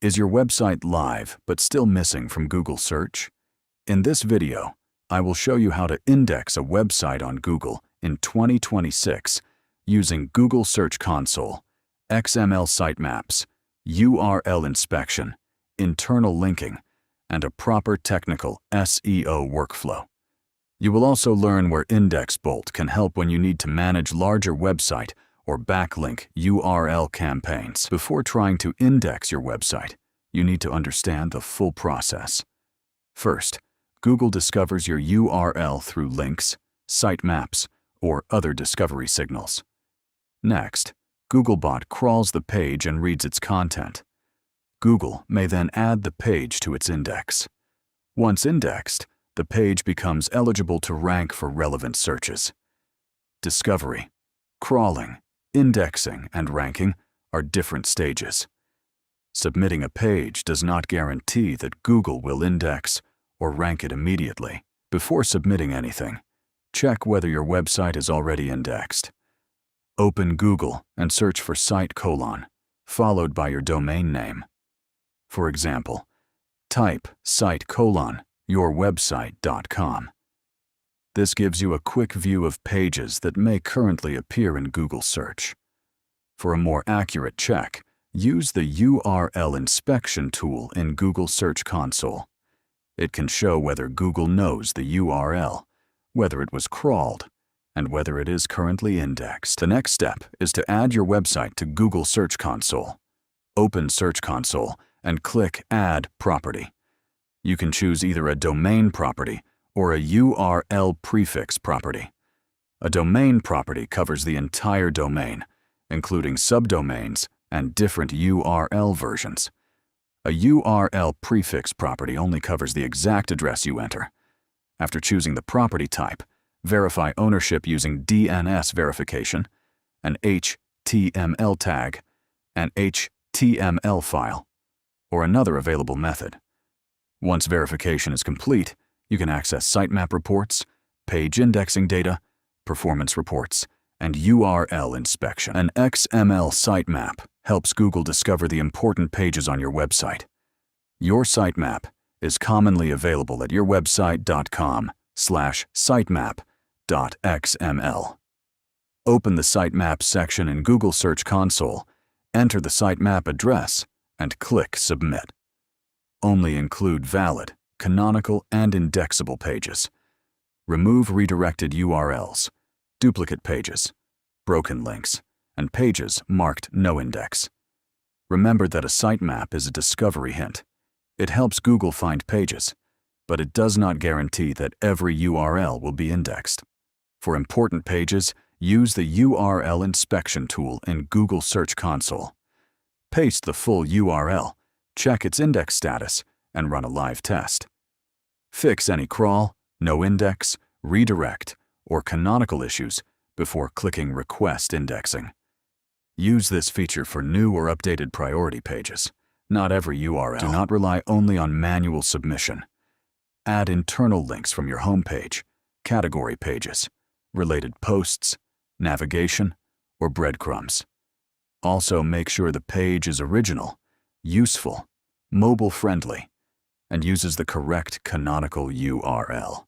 Is your website live but still missing from Google search? In this video, I will show you how to index a website on Google in 2026 using Google Search Console, XML sitemaps, URL inspection, internal linking, and a proper technical SEO workflow. You will also learn where IndexBolt can help when you need to manage larger website or backlink URL campaigns. Before trying to index your website, you need to understand the full process. First, Google discovers your URL through links, sitemaps, or other discovery signals. Next, Googlebot crawls the page and reads its content. Google may then add the page to its index. Once indexed, the page becomes eligible to rank for relevant searches. Discovery, crawling, indexing, and ranking are different stages. Submitting a page does not guarantee that Google will index or rank it immediately. Before submitting anything, check whether your website is already indexed. Open Google and search for site : followed by your domain name. For example, type site : yourwebsite.com. This gives you a quick view of pages that may currently appear in Google search. For a more accurate check, use the URL inspection tool in Google Search Console. It can show whether Google knows the URL, whether it was crawled, and whether it is currently indexed. The next step is to add your website to Google Search Console. Open Search Console and click Add Property. You can choose either a domain property or a URL prefix property. A domain property covers the entire domain, including subdomains and different URL versions. A URL prefix property only covers the exact address you enter. After choosing the property type, verify ownership using DNS verification, an HTML tag, an HTML file, or another available method. Once verification is complete, you can access sitemap reports, page indexing data, performance reports, and URL inspection. An XML sitemap helps Google discover the important pages on your website. Your sitemap is commonly available at yourwebsite.com/sitemap.xml. Open the sitemap section in Google Search Console, enter the sitemap address, and click Submit. Only include valid, canonical, and indexable pages. Remove redirected URLs, duplicate pages, broken links, and pages marked no index. Remember that a sitemap is a discovery hint. It helps Google find pages, but it does not guarantee that every URL will be indexed. For important pages, use the URL inspection tool in Google Search Console. Paste the full URL, check its index status, and run a live test. Fix any crawl, no index, redirect, or canonical issues before clicking Request Indexing. Use this feature for new or updated priority pages, not every URL. Do not rely only on manual submission. Add internal links from your homepage, category pages, related posts, navigation, or breadcrumbs. Also, make sure the page is original, useful, mobile-friendly, and uses the correct canonical URL.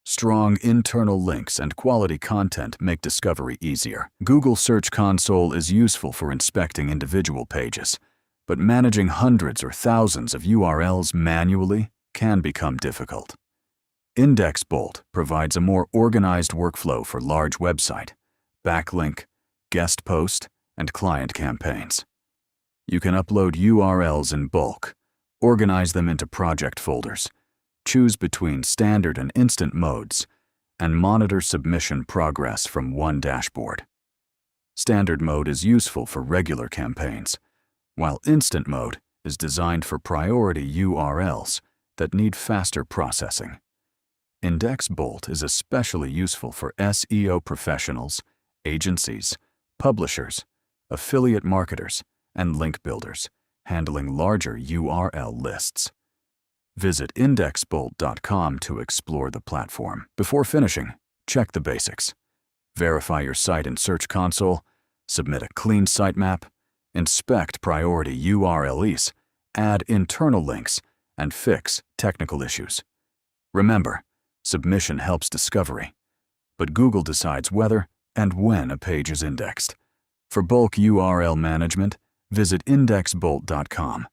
Strong internal links and quality content make discovery easier. Google Search Console is useful for inspecting individual pages, but managing hundreds or thousands of URLs manually can become difficult. IndexBolt provides a more organized workflow for large website, backlink, guest post, and client campaigns. You can upload URLs in bulk, organize them into project folders, choose between standard and instant modes, and monitor submission progress from one dashboard. Standard mode is useful for regular campaigns, while instant mode is designed for priority URLs that need faster processing. IndexBolt is especially useful for SEO professionals, agencies, publishers, affiliate marketers, and link builders, handling larger URL lists. Visit IndexBolt.com to explore the platform. Before finishing, check the basics. Verify your site in Search Console, submit a clean sitemap, inspect priority URLs, add internal links, and fix technical issues. Remember, submission helps discovery, but Google decides whether and when a page is indexed. For bulk URL management, visit IndexBolt.com.